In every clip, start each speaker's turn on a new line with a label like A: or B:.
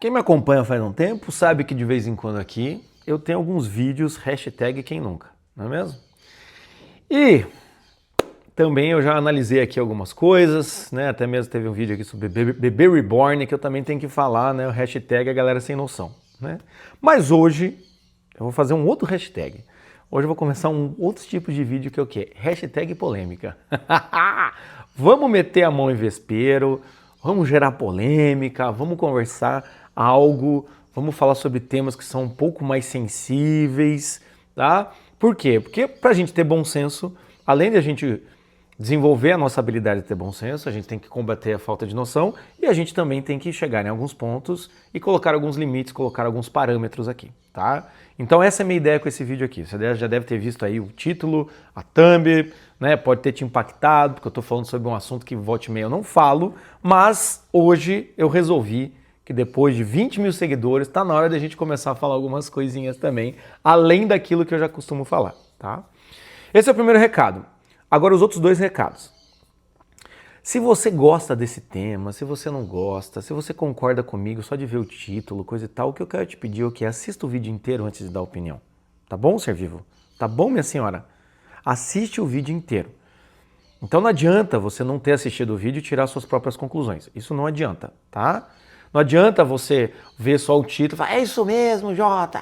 A: Quem me acompanha faz um tempo sabe que de vez em quando aqui eu tenho alguns vídeos hashtag quem nunca, não é mesmo? E também eu já analisei aqui algumas coisas, né? Até mesmo teve um vídeo aqui sobre bebê reborn que eu também tenho que falar, né? O hashtag a galera sem noção, né? Mas hoje eu vou fazer um outro hashtag. Hoje eu vou começar um outro tipo de vídeo que é o quê? Hashtag polêmica. Vamos meter a mão em vespeiro, vamos gerar polêmica, vamos conversar algo, vamos falar sobre temas que são um pouco mais sensíveis, tá? Por quê? Porque pra gente ter bom senso, além de a gente desenvolver a nossa habilidade de ter bom senso, a gente tem que combater a falta de noção e a gente também tem que chegar em alguns pontos e colocar alguns limites, colocar alguns parâmetros aqui, tá? Então essa é a minha ideia com esse vídeo aqui. Você já deve ter visto aí o título, a thumb, né? Pode ter te impactado, porque eu tô falando sobre um assunto que volta e meia eu não falo, mas hoje eu resolvi que depois de 20 mil seguidores, tá na hora da gente começar a falar algumas coisinhas também, além daquilo que eu já costumo falar, tá? Esse é o primeiro recado. Agora os outros dois recados. Se você gosta desse tema, se você não gosta, se você concorda comigo só de ver o título, coisa e tal, o que eu quero te pedir é que assista o vídeo inteiro antes de dar opinião. Tá bom, ser vivo? Tá bom, minha senhora? Assiste o vídeo inteiro. Então não adianta você não ter assistido o vídeo e tirar suas próprias conclusões. Isso não adianta, tá? Não adianta você ver só o título e falar, é isso mesmo, Jota,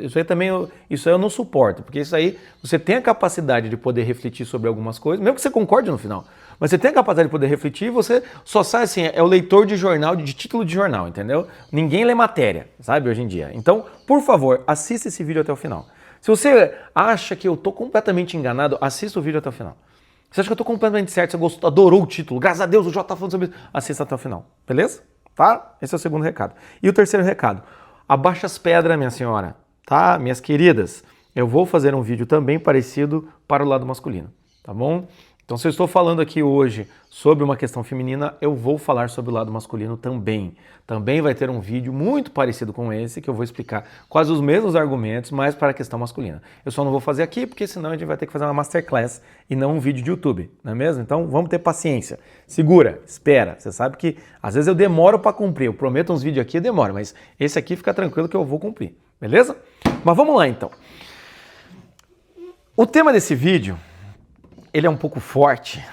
A: Isso aí também isso aí eu não suporto, porque isso aí você tem a capacidade de poder refletir sobre algumas coisas, mesmo que você concorde no final, mas você tem a capacidade de poder refletir e você só sai assim, é o leitor de jornal, de título de jornal, entendeu? Ninguém lê matéria, sabe, hoje em dia. Então, por favor, assista esse vídeo até o final. Se você acha que eu tô completamente enganado, assista o vídeo até o final. Você acha que eu tô completamente certo, você adorou o título, graças a Deus o Jota tá falando sobre isso, assista até o final, beleza? Tá? Esse é o segundo recado. E o terceiro recado, abaixa as pedras, minha senhora, tá? Minhas queridas, eu vou fazer um vídeo também parecido para o lado masculino, tá bom? Então, se eu estou falando aqui hoje sobre uma questão feminina, eu vou falar sobre o lado masculino também. Também vai ter um vídeo muito parecido com esse, que eu vou explicar quase os mesmos argumentos, mas para a questão masculina. Eu só não vou fazer aqui, porque senão a gente vai ter que fazer uma masterclass e não um vídeo de YouTube, não é mesmo? Então, vamos ter paciência. Segura, espera. Você sabe que às vezes eu demoro para cumprir. Eu prometo uns vídeos aqui e demoro, mas esse aqui fica tranquilo que eu vou cumprir, beleza? Mas vamos lá, então. O tema desse vídeo, ele é um pouco forte,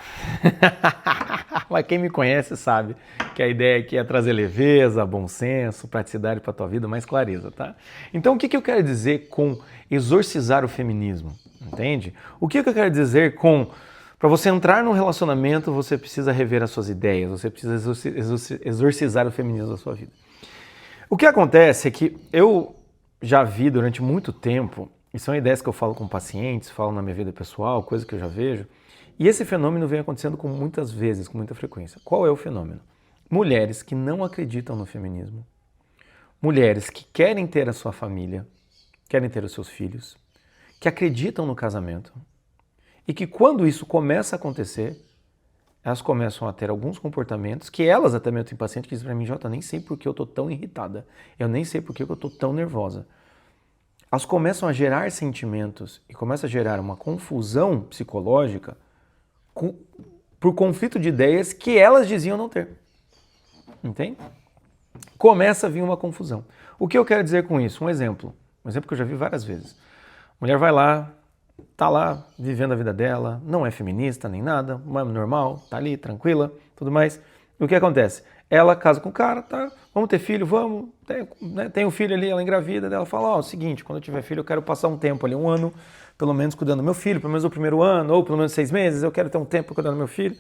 A: mas quem me conhece sabe que a ideia aqui é trazer leveza, bom senso, praticidade para a tua vida, mais clareza, tá? Então o que eu quero dizer com exorcizar o feminismo, entende? O que eu quero dizer com, para você entrar num relacionamento, você precisa rever as suas ideias, você precisa exorcizar o feminismo da sua vida. O que acontece é que eu já vi durante muito tempo, e são ideias que eu falo com pacientes, falo na minha vida pessoal, coisa que eu já vejo. E esse fenômeno vem acontecendo com muitas vezes, com muita frequência. Qual é o fenômeno? Mulheres que não acreditam no feminismo. Mulheres que querem ter a sua família, querem ter os seus filhos, que acreditam no casamento. E que quando isso começa a acontecer, elas começam a ter alguns comportamentos que elas até mesmo têm paciente que dizem para mim, Jota, nem sei por que eu estou tão irritada. Eu nem sei por que eu estou tão nervosa. Elas começam a gerar sentimentos e começam a gerar uma confusão psicológica por conflito de ideias que elas diziam não ter. Entende? Começa a vir uma confusão. O que eu quero dizer com isso? Um exemplo que eu já vi várias vezes. Mulher vai lá, tá lá vivendo a vida dela, não é feminista nem nada, é normal, tá ali, tranquila, tudo mais. E o que acontece? Ela casa com o cara, tá? Vamos ter filho, vamos. Tem um filho ali, ela engravida, ela fala, ó, seguinte, quando eu tiver filho eu quero passar um tempo ali, um ano, pelo menos cuidando do meu filho, pelo menos o primeiro ano, ou pelo menos 6 meses, eu quero ter um tempo cuidando do meu filho.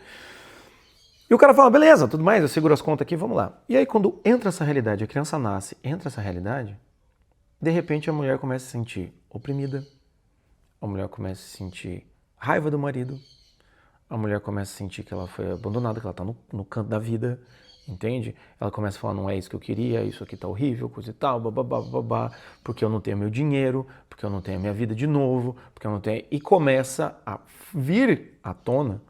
A: E o cara fala, beleza, tudo mais, eu seguro as contas aqui, vamos lá. E aí quando entra essa realidade, a criança nasce, entra essa realidade, de repente a mulher começa a se sentir oprimida, a mulher começa a se sentir raiva do marido, a mulher começa a sentir que ela foi abandonada, que ela está no canto da vida, entende? Ela começa a falar, não é isso que eu queria, isso aqui tá horrível, coisa e tal, babá, porque eu não tenho meu dinheiro, porque eu não tenho a minha vida de novo, porque eu não tenho... E começa a vir à tona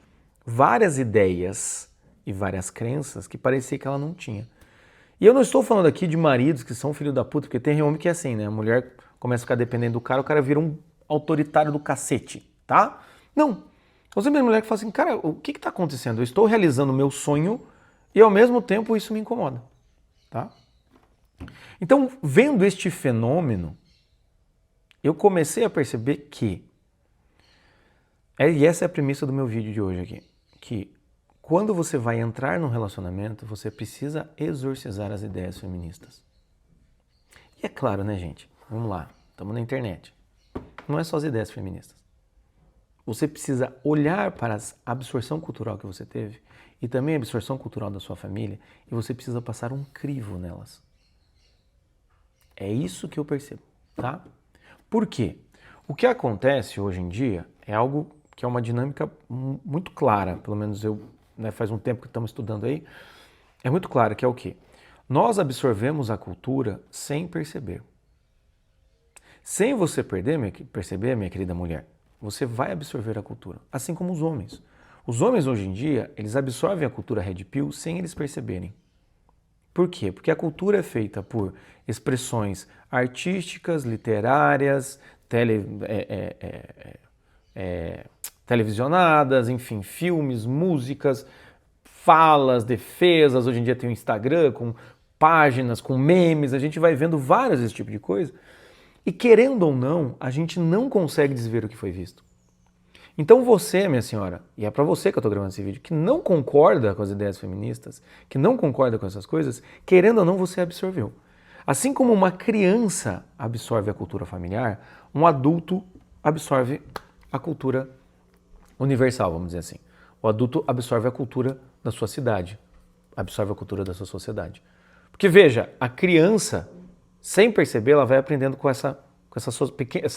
A: várias ideias e várias crenças que parecia que ela não tinha. E eu não estou falando aqui de maridos que são filho da puta, porque tem homem que é assim, né? A mulher começa a ficar dependendo do cara, o cara vira um autoritário do cacete, tá? Não. Você mesmo mulher que fala assim, cara, o que está acontecendo? Eu estou realizando o meu sonho e ao mesmo tempo isso me incomoda, tá? Então, vendo este fenômeno, eu comecei a perceber que, e essa é a premissa do meu vídeo de hoje aqui, que quando você vai entrar num relacionamento, você precisa exorcizar as ideias feministas. E é claro, né, gente? Vamos lá, estamos na internet. Não é só as ideias feministas. Você precisa olhar para a absorção cultural que você teve e também a absorção cultural da sua família e você precisa passar um crivo nelas. É isso que eu percebo, tá? Por quê? O que acontece hoje em dia é algo que é uma dinâmica muito clara, pelo menos faz um tempo que estamos estudando aí, é muito claro que é o quê? Nós absorvemos a cultura sem perceber. Sem você perceber, minha querida mulher, você vai absorver a cultura, assim como os homens. Os homens hoje em dia, eles absorvem a cultura Red Pill sem eles perceberem. Por quê? Porque a cultura é feita por expressões artísticas, literárias, televisionadas, enfim, filmes, músicas, falas, defesas. Hoje em dia tem o Instagram com páginas, com memes, a gente vai vendo vários desse tipo de coisa. E querendo ou não, a gente não consegue desver o que foi visto. Então você, minha senhora, e é para você que eu estou gravando esse vídeo, que não concorda com as ideias feministas, que não concorda com essas coisas, querendo ou não, você absorveu. Assim como uma criança absorve a cultura familiar, um adulto absorve a cultura universal, vamos dizer assim. O adulto absorve a cultura da sua cidade, absorve a cultura da sua sociedade. Porque veja, a criança, sem perceber, ela vai aprendendo com essa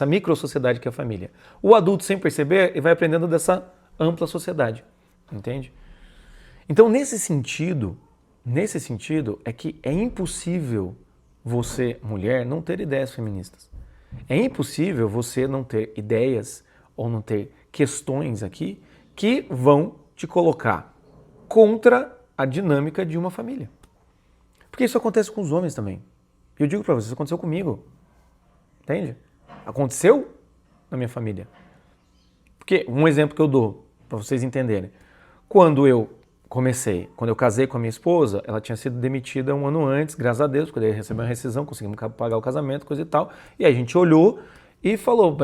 A: micro-sociedade que é a família. O adulto, sem perceber, ele vai aprendendo dessa ampla sociedade, entende? Então, nesse sentido é que é impossível você, mulher, não ter ideias feministas. É impossível você não ter ideias ou não ter questões aqui que vão te colocar contra a dinâmica de uma família. Porque isso acontece com os homens também. Eu digo pra vocês, isso aconteceu comigo. Entende? Aconteceu na minha família. Porque um exemplo que eu dou, para vocês entenderem. Quando eu casei com a minha esposa, ela tinha sido demitida um ano antes, graças a Deus, porque daí recebeu uma rescisão, conseguimos pagar o casamento, coisa e tal. E aí a gente olhou e falou,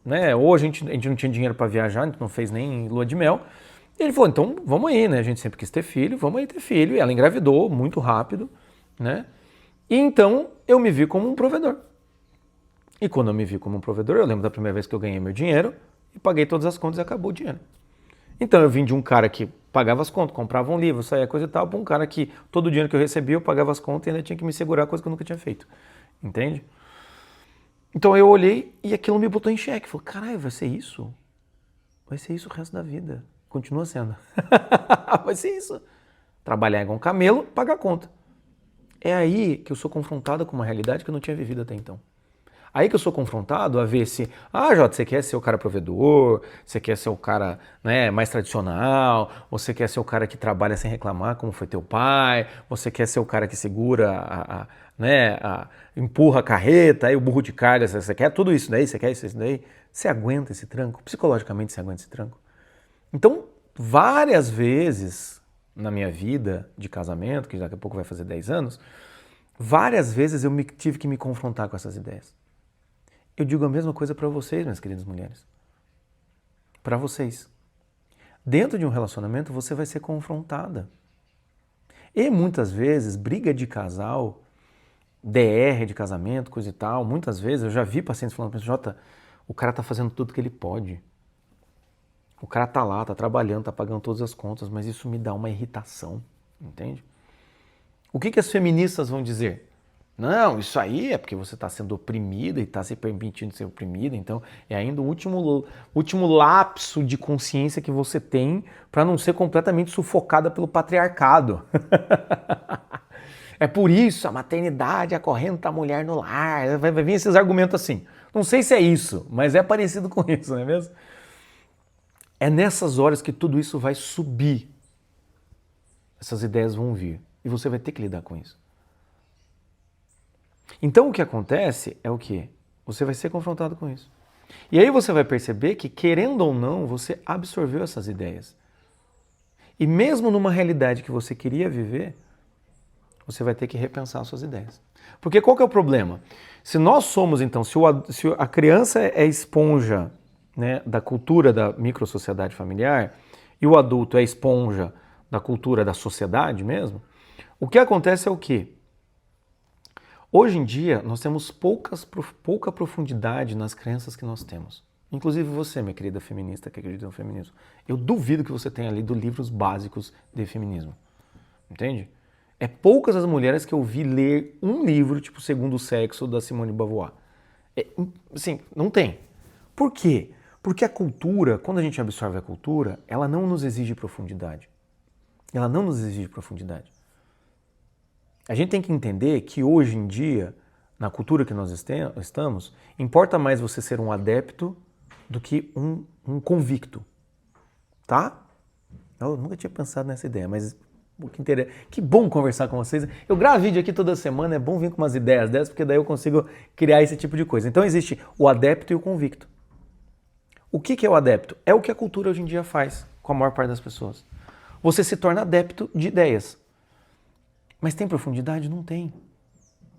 A: né, ou a gente não tinha dinheiro para viajar, a gente não fez nem lua de mel. E ele falou, então vamos aí, né? A gente sempre quis ter filho, vamos aí ter filho. E ela engravidou muito rápido, né? E então eu me vi como um provedor. E quando eu me vi como um provedor, eu lembro da primeira vez que eu ganhei meu dinheiro e paguei todas as contas e acabou o dinheiro. Então eu vim de um cara que pagava as contas, comprava um livro, saía coisa e tal, para um cara que todo o dinheiro que eu recebia eu pagava as contas e ainda tinha que me segurar, coisa que eu nunca tinha feito. Entende? Então eu olhei e aquilo me botou em xeque. Falei, caralho, vai ser isso? Vai ser isso o resto da vida. Continua sendo. Vai ser isso. Trabalhar igual um camelo, pagar a conta. É aí que eu sou confrontado com uma realidade que eu não tinha vivido até então. Aí que eu sou confrontado a ver se, Jota, você quer ser o cara provedor, você quer ser o cara, né, mais tradicional, você quer ser o cara que trabalha sem reclamar, como foi teu pai, você quer ser o cara que segura, empurra a carreta, aí o burro de carga, você quer tudo isso daí, você quer isso daí, você aguenta esse tranco? Psicologicamente você aguenta esse tranco? Então, várias vezes na minha vida de casamento, que daqui a pouco vai fazer 10 anos, várias vezes eu tive que me confrontar com essas ideias. Eu digo a mesma coisa para vocês, minhas queridas mulheres. Para vocês. Dentro de um relacionamento, você vai ser confrontada. E muitas vezes, briga de casal, DR de casamento, coisa e tal, muitas vezes eu já vi pacientes falando, Jota, o cara tá fazendo tudo que ele pode. O cara tá lá, tá trabalhando, tá pagando todas as contas, mas isso me dá uma irritação, entende? O que as feministas vão dizer? Não, isso aí é porque você está sendo oprimida e está se permitindo ser oprimida, então é ainda o último lapso de consciência que você tem para não ser completamente sufocada pelo patriarcado. É por isso a maternidade acorrenta a mulher no lar, vai vir esses argumentos assim. Não sei se é isso, mas é parecido com isso, não é mesmo? É nessas horas que tudo isso vai subir. Essas ideias vão vir e você vai ter que lidar com isso. Então o que acontece é o quê? Você vai ser confrontado com isso. E aí você vai perceber que, querendo ou não, você absorveu essas ideias. E mesmo numa realidade que você queria viver, você vai ter que repensar suas ideias. Porque qual que é o problema? Se nós somos, então, se a criança é esponja, né, da cultura da microsociedade familiar e o adulto é esponja da cultura da sociedade mesmo, o que acontece é o quê? Hoje em dia, nós temos pouca profundidade nas crenças que nós temos. Inclusive você, minha querida feminista que acredita no feminismo. Eu duvido que você tenha lido livros básicos de feminismo. Entende? É poucas as mulheres que eu vi ler um livro, tipo Segundo Sexo, da Simone de Beauvoir. Assim, não tem. Por quê? Porque a cultura, quando a gente absorve a cultura, ela não nos exige profundidade. Ela não nos exige profundidade. A gente tem que entender que hoje em dia, na cultura que nós estamos, importa mais você ser um adepto do que um convicto. Tá? Eu nunca tinha pensado nessa ideia, mas que bom conversar com vocês. Eu gravo vídeo aqui toda semana, é bom vir com umas ideias dessas, porque daí eu consigo criar esse tipo de coisa. Então existe o adepto e o convicto. O que é o adepto? É o que a cultura hoje em dia faz com a maior parte das pessoas. Você se torna adepto de ideias. Mas tem profundidade? Não tem.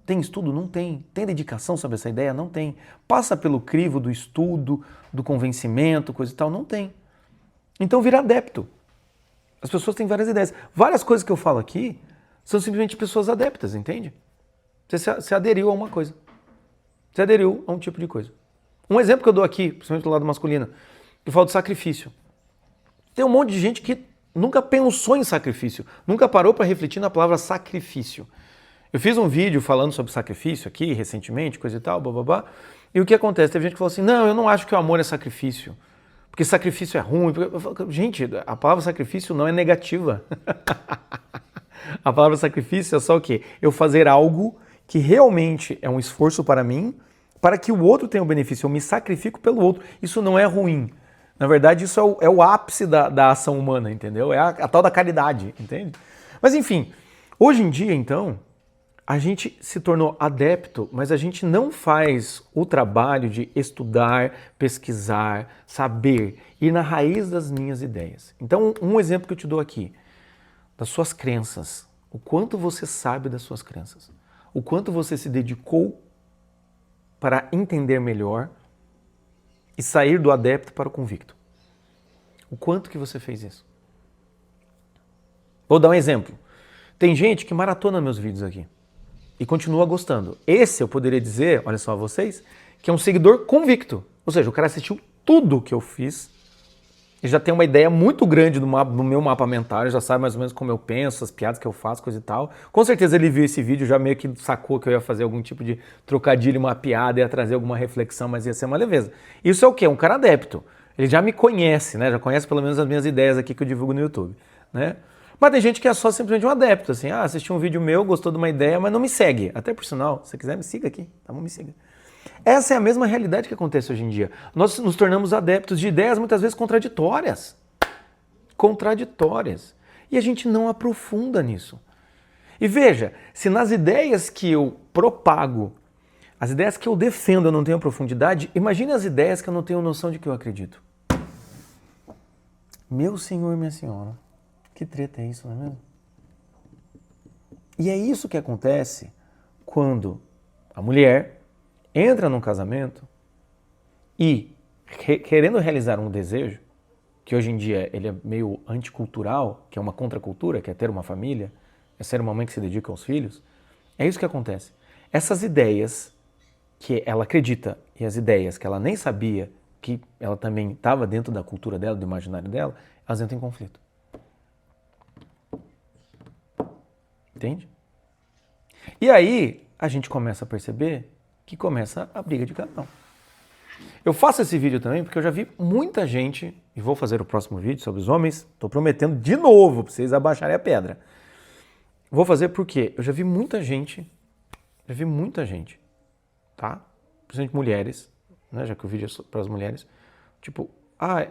A: Tem estudo? Não tem. Tem dedicação sobre essa ideia? Não tem. Passa pelo crivo do estudo, do convencimento, coisa e tal? Não tem. Então vira adepto. As pessoas têm várias ideias. Várias coisas que eu falo aqui são simplesmente pessoas adeptas, entende? Você aderiu a uma coisa. Você aderiu a um tipo de coisa. Um exemplo que eu dou aqui, principalmente do lado masculino, eu falo de sacrifício. Tem um monte de gente que nunca pensou em sacrifício, nunca parou para refletir na palavra sacrifício. Eu fiz um vídeo falando sobre sacrifício aqui recentemente, coisa e tal, bababá, e o que acontece? Teve gente que falou assim, não, eu não acho que o amor é sacrifício, porque sacrifício é ruim. Gente, a palavra sacrifício não é negativa. A palavra sacrifício é só o quê? Eu fazer algo que realmente é um esforço para mim, para que o outro tenha o benefício. Eu me sacrifico pelo outro. Isso não é ruim. Na verdade, isso é o ápice da ação humana, entendeu? É a tal da caridade, entende? Mas enfim, hoje em dia, então, a gente se tornou adepto, mas a gente não faz o trabalho de estudar, pesquisar, saber, ir na raiz das minhas ideias. Então, um exemplo que eu te dou aqui, das suas crenças. O quanto você sabe das suas crenças. O quanto você se dedicou para entender melhor e sair do adepto para o convicto. O quanto que você fez isso? Vou dar um exemplo. Tem gente que maratona meus vídeos aqui e continua gostando. Esse eu poderia dizer, olha só vocês, que é um seguidor convicto. Ou seja, o cara assistiu tudo que eu fiz e já tem uma ideia muito grande do meu mapa mental, já sabe mais ou menos como eu penso, as piadas que eu faço, coisa e tal. Com certeza ele viu esse vídeo, já meio que sacou que eu ia fazer algum tipo de trocadilho, uma piada, ia trazer alguma reflexão, mas ia ser uma leveza. Isso é o quê? Um cara adepto. Ele já me conhece, né? Já conhece pelo menos as minhas ideias aqui que eu divulgo no YouTube, né? Mas tem gente que é só simplesmente um adepto, assim, assistiu um vídeo meu, gostou de uma ideia, mas não me segue. Até por sinal, se você quiser me siga aqui, tá bom? Me siga. Essa é a mesma realidade que acontece hoje em dia. Nós nos tornamos adeptos de ideias muitas vezes contraditórias. Contraditórias. E a gente não aprofunda nisso. E veja, se nas ideias que eu propago, as ideias que eu defendo eu não tenho profundidade, imagine as ideias que eu não tenho noção de que eu acredito. Meu senhor e minha senhora, que treta é isso, não é mesmo? E é isso que acontece quando a mulher entra num casamento e, querendo realizar um desejo, que hoje em dia ele é meio anticultural, que é uma contracultura, que é ter uma família, é ser uma mãe que se dedica aos filhos, é isso que acontece. Essas ideias que ela acredita e as ideias que ela nem sabia que ela também estava dentro da cultura dela, do imaginário dela, elas entram em conflito. Entende? E aí a gente começa a perceber que começa a briga de casal. Eu faço esse vídeo também porque eu já vi muita gente, e vou fazer o próximo vídeo sobre os homens, estou prometendo de novo para vocês abaixarem a pedra. Vou fazer porque eu já vi muita gente, tá? Principalmente mulheres, né? Já que o vídeo é para as mulheres, tipo,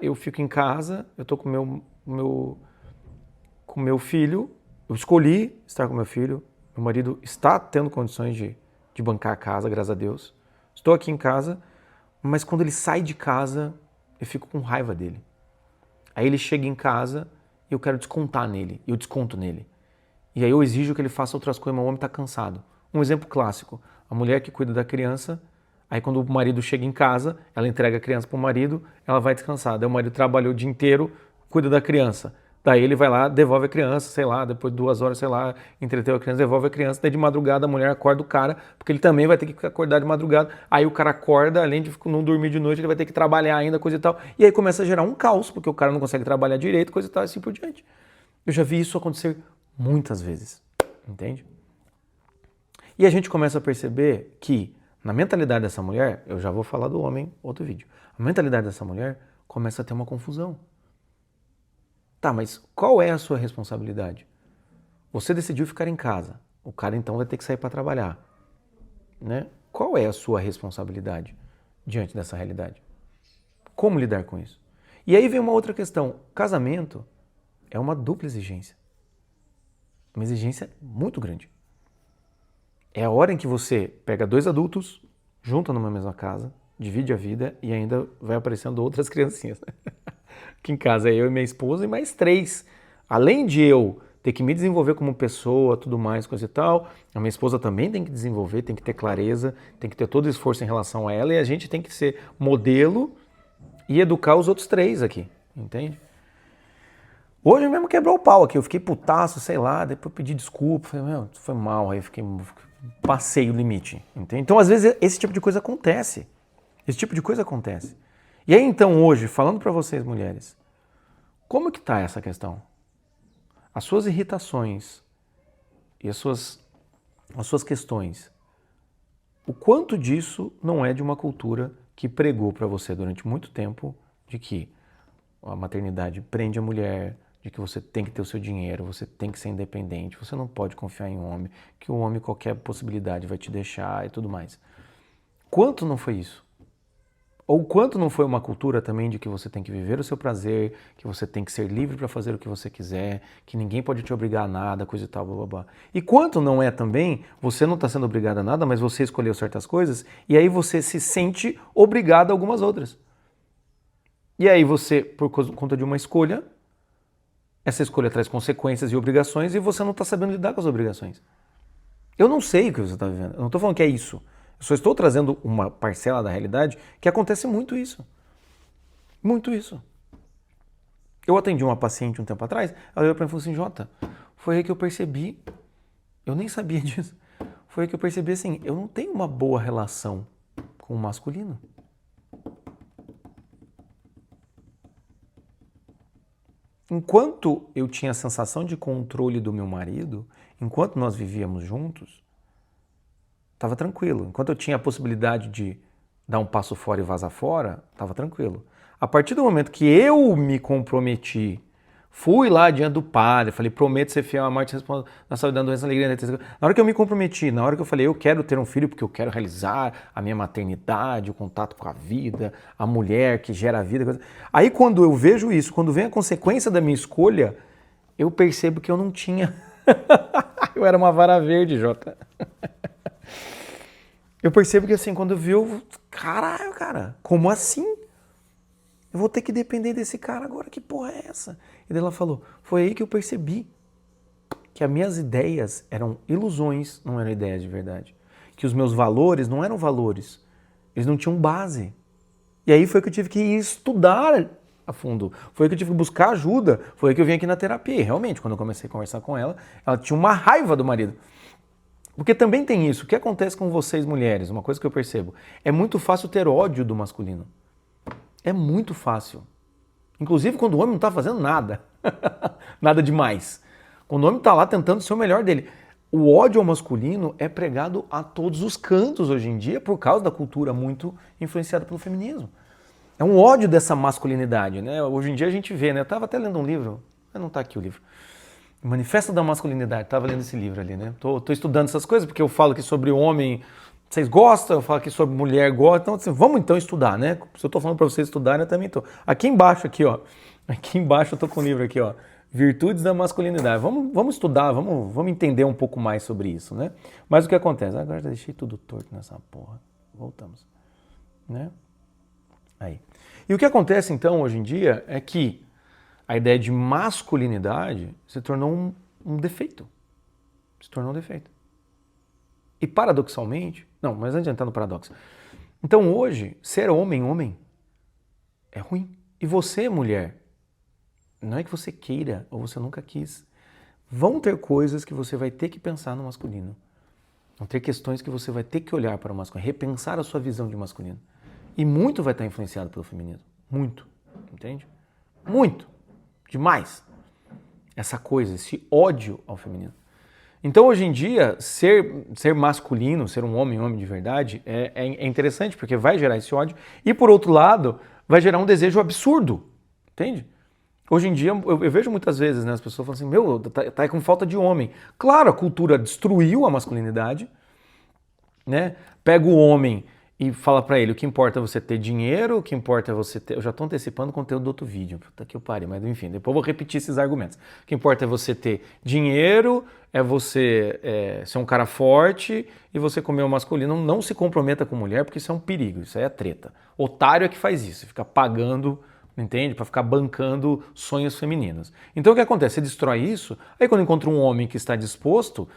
A: eu fico em casa, eu tô com meu filho, eu escolhi estar com meu filho, meu marido está tendo condições de bancar a casa, graças a Deus. Estou aqui em casa, mas quando ele sai de casa, eu fico com raiva dele. Aí ele chega em casa e eu quero descontar nele, eu desconto nele. e aí eu exijo que ele faça outras coisas, mas o homem está cansado. Um exemplo clássico, a mulher que cuida da criança, aí quando o marido chega em casa, ela entrega a criança para o marido, ela vai descansar. Daí o marido trabalhou o dia inteiro, cuida da criança. Daí ele vai lá, devolve a criança, sei lá, depois de 2 horas, sei lá, entreteu a criança, devolve a criança, daí de madrugada a mulher acorda o cara, porque ele também vai ter que acordar de madrugada, aí o cara acorda, além de não dormir de noite, ele vai ter que trabalhar ainda, coisa e tal, e aí começa a gerar um caos, porque o cara não consegue trabalhar direito, coisa e tal, e assim por diante. Eu já vi isso acontecer muitas vezes, entende? E a gente começa a perceber que, na mentalidade dessa mulher, eu já vou falar do homem, outro vídeo, a mentalidade dessa mulher começa a ter uma confusão. Tá, mas qual é a sua responsabilidade? Você decidiu ficar em casa, o cara então vai ter que sair para trabalhar, né? Qual é a sua responsabilidade diante dessa realidade? Como lidar com isso? E aí vem uma outra questão, casamento é uma dupla exigência, uma exigência muito grande. É a hora em que você pega 2 adultos, junta numa mesma casa, divide a vida e ainda vai aparecendo outras criancinhas. Aqui em casa é eu e minha esposa e mais 3. Além de eu ter que me desenvolver como pessoa, tudo mais, coisa e tal, a minha esposa também tem que desenvolver, tem que ter clareza, tem que ter todo o esforço em relação a ela e a gente tem que ser modelo e educar os outros 3 aqui, entende? Hoje mesmo quebrou o pau aqui, eu fiquei putaço, sei lá, depois eu pedi desculpa, falei, meu, foi mal, aí passei o limite, entende? Então às vezes esse tipo de coisa acontece, E aí então hoje, falando para vocês mulheres, como que tá essa questão? As suas irritações e as suas questões, o quanto disso não é de uma cultura que pregou para você durante muito tempo de que a maternidade prende a mulher, de que você tem que ter o seu dinheiro, você tem que ser independente, você não pode confiar em um homem, que o homem qualquer possibilidade vai te deixar e tudo mais. Quanto não foi isso? Ou quanto não foi uma cultura também de que você tem que viver o seu prazer, que você tem que ser livre para fazer o que você quiser, que ninguém pode te obrigar a nada, coisa e tal, blá blá blá. E quanto não é também, você não está sendo obrigado a nada, mas você escolheu certas coisas e aí você se sente obrigado a algumas outras. E aí você, por conta de uma escolha, essa escolha traz consequências e obrigações e você não está sabendo lidar com as obrigações. Eu não sei o que você está vivendo, eu não estou falando que é isso. Eu só estou trazendo uma parcela da realidade que acontece muito isso. Muito isso. Eu atendi uma paciente um tempo atrás, ela olhou para mim e falou assim, Jota, foi aí que eu percebi, eu nem sabia disso, foi aí que eu percebi assim, eu não tenho uma boa relação com o masculino. Enquanto eu tinha a sensação de controle do meu marido, enquanto nós vivíamos juntos, estava tranquilo. Enquanto eu tinha a possibilidade de dar um passo fora e vazar fora, estava tranquilo. A partir do momento que eu me comprometi, fui lá diante do padre, falei, prometo ser fiel à morte e respondo na saúde, da doença, alegria, na hora que eu me comprometi, na hora que eu falei, eu quero ter um filho porque eu quero realizar a minha maternidade, o contato com a vida, a mulher que gera a vida. Aí quando eu vejo isso, quando vem a consequência da minha escolha, eu percebo que eu não tinha. Eu era uma vara verde, Jota. Eu percebo que assim, quando eu vi, caralho, cara, como assim? Eu vou ter que depender desse cara agora, que porra é essa? E daí ela falou, foi aí que eu percebi que as minhas ideias eram ilusões, não eram ideias de verdade. Que os meus valores não eram valores, eles não tinham base. E aí foi que eu tive que estudar a fundo, foi aí que eu tive que buscar ajuda, foi aí que eu vim aqui na terapia. E realmente, quando eu comecei a conversar com ela, ela tinha uma raiva do marido. Porque também tem isso, o que acontece com vocês mulheres, uma coisa que eu percebo, é muito fácil ter ódio do masculino. É muito fácil. Inclusive quando o homem não está fazendo nada. Nada demais. Quando o homem está lá tentando ser o melhor dele. O ódio ao masculino é pregado a todos os cantos hoje em dia por causa da cultura muito influenciada pelo feminismo. É um ódio dessa masculinidade, né? Hoje em dia a gente vê, né? Eu estava até lendo um livro, mas não está aqui o livro. Manifesto da Masculinidade, estava lendo esse livro ali, né? Tô estudando essas coisas porque eu falo aqui sobre homem, vocês gostam, eu falo aqui sobre mulher gosta, então assim, vamos então estudar, né? Se eu tô falando para vocês estudarem, eu também tô. Aqui embaixo eu tô com o livro aqui, ó, Virtudes da Masculinidade. Vamos estudar, vamos entender um pouco mais sobre isso, né? Mas o que acontece? Agora já deixei tudo torto nessa porra. Voltamos, né? Aí. E o que acontece então hoje em dia é que a ideia de masculinidade se tornou um defeito. Se tornou um defeito. E paradoxalmente... Não, mas antes de entrar no paradoxo. Então hoje, ser homem, é ruim. E você, mulher, não é que você queira ou você nunca quis. Vão ter coisas que você vai ter que pensar no masculino. Vão ter questões que você vai ter que olhar para o masculino, repensar a sua visão de masculino. E muito vai estar influenciado pelo feminino. Muito. Entende? Muito. Demais. Essa coisa, esse ódio ao feminino. Então, hoje em dia, ser masculino, ser um homem de verdade, é interessante, porque vai gerar esse ódio. E, por outro lado, vai gerar um desejo absurdo. Entende? Hoje em dia, eu vejo muitas vezes, né, as pessoas falam assim, meu, tá com falta de homem. Claro, a cultura destruiu a masculinidade, né? Pega o homem e fala pra ele, o que importa é você ter dinheiro, o que importa é você ter... Eu já tô antecipando o conteúdo do outro vídeo, puta que eu pare, mas enfim, depois eu vou repetir esses argumentos. O que importa é você ter dinheiro, é você ser um cara forte e você comer o masculino. Não se comprometa com mulher, porque isso é um perigo, isso aí é treta. Otário é que faz isso, fica pagando... Entende? Para ficar bancando sonhos femininos. Então o que acontece? Você destrói isso, aí quando encontra um homem que está disposto,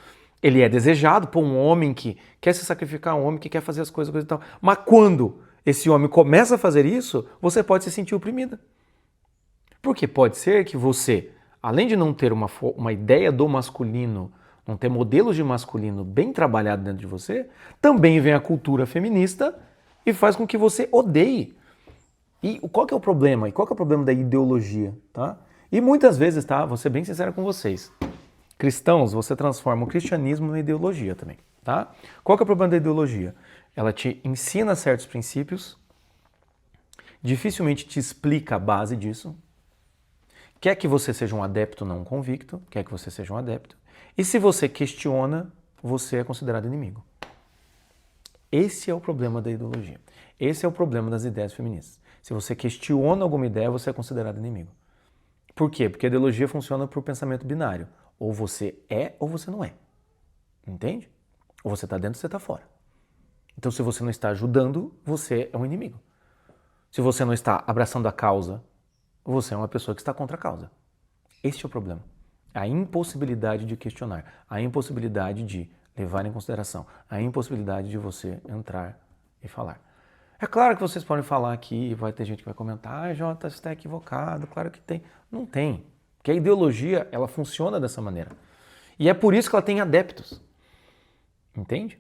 A: ele é desejado por um homem que quer se sacrificar, um homem que quer fazer as coisas e tal. Mas quando esse homem começa a fazer isso, você pode se sentir oprimida. Porque pode ser que você, além de não ter uma ideia do masculino, não ter modelos de masculino bem trabalhado dentro de você, também vem a cultura feminista e faz com que você odeie. E qual que é o problema? E qual que é o problema da ideologia? Tá? E muitas vezes, tá? Vou ser bem sincero com vocês. Cristãos, você transforma o cristianismo na ideologia também. Tá? Qual que é o problema da ideologia? Ela te ensina certos princípios, dificilmente te explica a base disso, quer que você seja um adepto, não um convicto, quer que você seja um adepto, e se você questiona, você é considerado inimigo. Esse é o problema da ideologia. Esse é o problema das ideias feministas. Se você questiona alguma ideia, você é considerado inimigo. Por quê? Porque a ideologia funciona por pensamento binário. Ou você é ou você não é. Entende? Ou você está dentro ou você está fora. Então, se você não está ajudando, você é um inimigo. Se você não está abraçando a causa, você é uma pessoa que está contra a causa. Este é o problema. A impossibilidade de questionar, a impossibilidade de levar em consideração, a impossibilidade de você entrar e falar. É claro que vocês podem falar aqui, vai ter gente que vai comentar, Jota, você está equivocado, claro que tem. Não tem, porque a ideologia, ela funciona dessa maneira. E é por isso que ela tem adeptos, entende?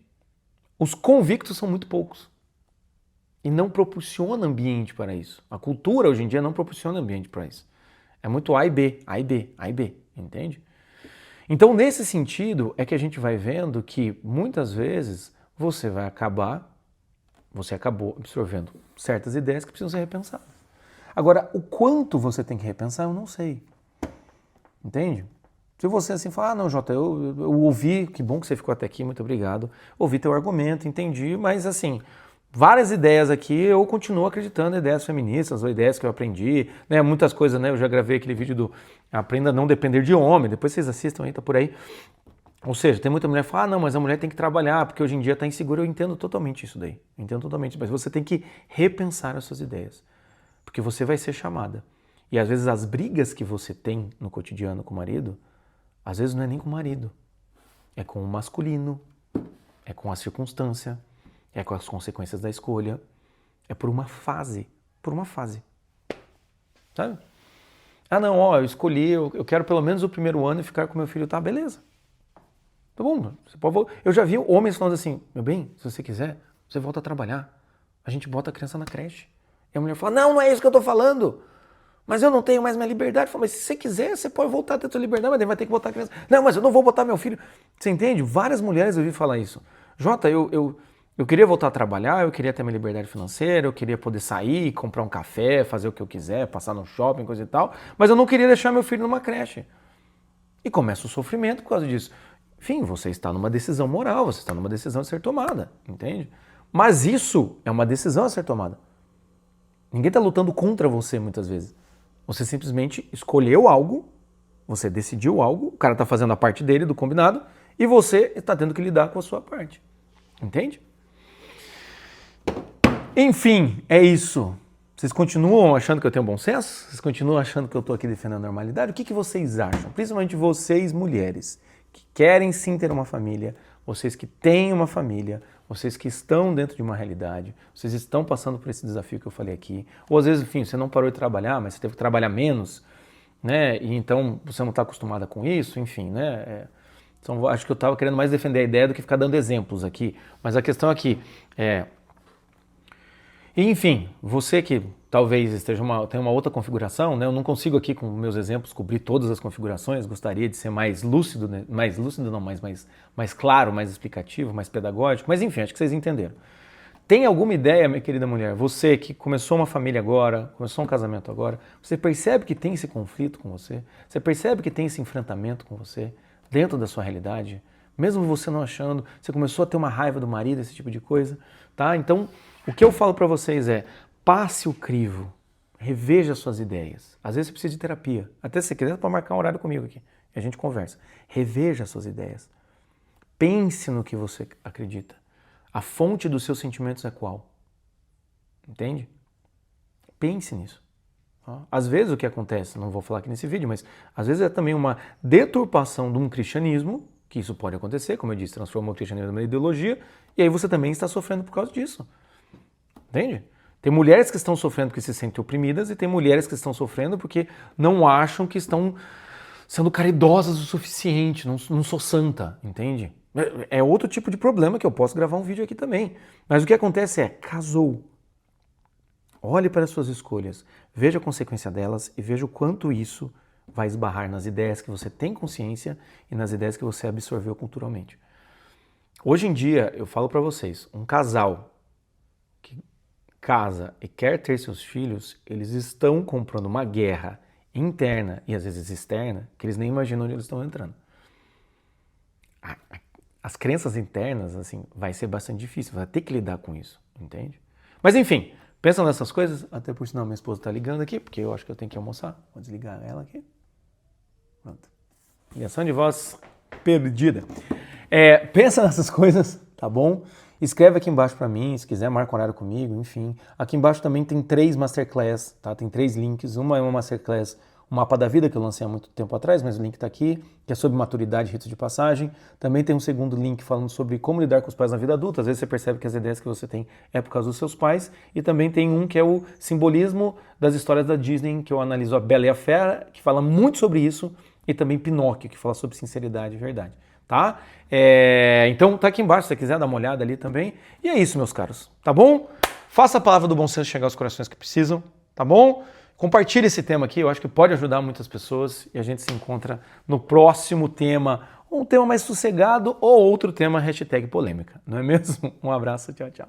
A: Os convictos são muito poucos e não proporciona ambiente para isso. A cultura, hoje em dia, não proporciona ambiente para isso. É muito A e B, A e B, A e B, entende? Então, nesse sentido, é que a gente vai vendo que, muitas vezes, você acabou absorvendo certas ideias que precisam ser repensadas. Agora, o quanto você tem que repensar, eu não sei. Entende? Se você assim falar, não, Jota, eu ouvi, que bom que você ficou até aqui, muito obrigado. Ouvi teu argumento, entendi, mas assim, várias ideias aqui, eu continuo acreditando em ideias feministas, ou ideias que eu aprendi, né? Muitas coisas, né? Eu já gravei aquele vídeo do Aprenda a Não Depender de Homem, depois vocês assistam aí, tá por aí. Ou seja, tem muita mulher que fala, não, mas a mulher tem que trabalhar, porque hoje em dia está insegura. Eu entendo totalmente isso daí, entendo totalmente, mas você tem que repensar as suas ideias, porque você vai ser chamada. E às vezes as brigas que você tem no cotidiano com o marido, às vezes não é nem com o marido, é com o masculino, é com a circunstância, é com as consequências da escolha, é por uma fase, sabe? Ah não, ó, eu escolhi, eu quero pelo menos o primeiro ano e ficar com meu filho, tá, beleza. Tá bom, você pode... Eu já vi homens falando assim, meu bem, se você quiser, você volta a trabalhar, a gente bota a criança na creche. E a mulher fala, não, não é isso que eu tô falando, mas eu não tenho mais minha liberdade. Eu falo, mas se você quiser, você pode voltar a ter sua liberdade, mas daí vai ter que botar a criança. Não, mas eu não vou botar meu filho. Você entende? Várias mulheres eu vi falar isso. Jota, eu queria voltar a trabalhar, eu queria ter minha liberdade financeira, eu queria poder sair, comprar um café, fazer o que eu quiser, passar no shopping, coisa e tal, mas eu não queria deixar meu filho numa creche. E começa o sofrimento por causa disso. Enfim, você está numa decisão moral, você está numa decisão a ser tomada, entende? Mas isso é uma decisão a ser tomada. Ninguém está lutando contra você muitas vezes. Você simplesmente escolheu algo, você decidiu algo, o cara está fazendo a parte dele, do combinado, e você está tendo que lidar com a sua parte. Entende? Enfim, é isso. Vocês continuam achando que eu tenho bom senso? Vocês continuam achando que eu estou aqui defendendo a normalidade? O que vocês acham? Principalmente vocês, mulheres, que querem sim ter uma família, vocês que têm uma família, vocês que estão dentro de uma realidade, vocês estão passando por esse desafio que eu falei aqui, ou às vezes, enfim, você não parou de trabalhar, mas você teve que trabalhar menos, né? E então você não está acostumada com isso, enfim, né? Então, acho que eu estava querendo mais defender a ideia do que ficar dando exemplos aqui, mas a questão aqui é... Enfim, você que talvez tenha uma outra configuração, né? Eu não consigo aqui com meus exemplos cobrir todas as configurações, gostaria de ser mais lúcido, né? Mais claro, mais explicativo, mais pedagógico, mas enfim, acho que vocês entenderam. Tem alguma ideia, minha querida mulher, você que começou uma família agora, começou um casamento agora, você percebe que tem esse conflito com você? Você percebe que tem esse enfrentamento com você dentro da sua realidade? Mesmo você não achando, você começou a ter uma raiva do marido, esse tipo de coisa, tá? Então, o que eu falo para vocês é, passe o crivo, reveja suas ideias. Às vezes você precisa de terapia. Até se você quiser, pode marcar um horário comigo aqui e a gente conversa. Reveja suas ideias. Pense no que você acredita. A fonte dos seus sentimentos é qual? Entende? Pense nisso. Às vezes o que acontece, não vou falar aqui nesse vídeo, mas às vezes é também uma deturpação de um cristianismo, que isso pode acontecer, como eu disse, transformou o cristianismo numa ideologia, e aí você também está sofrendo por causa disso. Entende? Tem mulheres que estão sofrendo porque se sentem oprimidas e tem mulheres que estão sofrendo porque não acham que estão sendo caridosas o suficiente, não sou santa, entende? É outro tipo de problema que eu posso gravar um vídeo aqui também. Mas o que acontece é, casou. Olhe para as suas escolhas, veja a consequência delas e veja o quanto isso vai esbarrar nas ideias que você tem consciência e nas ideias que você absorveu culturalmente. Hoje em dia, eu falo para vocês, um casal que casa e quer ter seus filhos, eles estão comprando uma guerra interna e às vezes externa que eles nem imaginam onde eles estão entrando. As crenças internas, assim, vai ser bastante difícil, vai ter que lidar com isso, entende? Mas enfim, pensam nessas coisas, até por sinal minha esposa está ligando aqui, porque eu acho que eu tenho que almoçar, vou desligar ela aqui. Pronto. Ligação de voz perdida. Pensa nessas coisas, tá bom? Escreve aqui embaixo para mim, se quiser marca um horário comigo, enfim. Aqui embaixo também tem 3 masterclass, tá? Tem 3 links. Uma é uma masterclass, o Mapa da Vida, que eu lancei há muito tempo atrás, mas o link está aqui, que é sobre maturidade e ritos de passagem. Também tem um segundo link falando sobre como lidar com os pais na vida adulta. Às vezes você percebe que as ideias que você tem é por causa dos seus pais. E também tem um que é o simbolismo das histórias da Disney, que eu analiso a Bela e a Fera, que fala muito sobre isso, e também Pinóquio, que fala sobre sinceridade e verdade. Tá? Então tá aqui embaixo se você quiser dar uma olhada ali também. E é isso, meus caros, tá bom? Faça a palavra do bom senso chegar aos corações que precisam, tá bom? Compartilhe esse tema aqui, eu acho que pode ajudar muitas pessoas e a gente se encontra no próximo tema, um tema mais sossegado ou outro tema #polêmica, não é mesmo? Um abraço, tchau, tchau.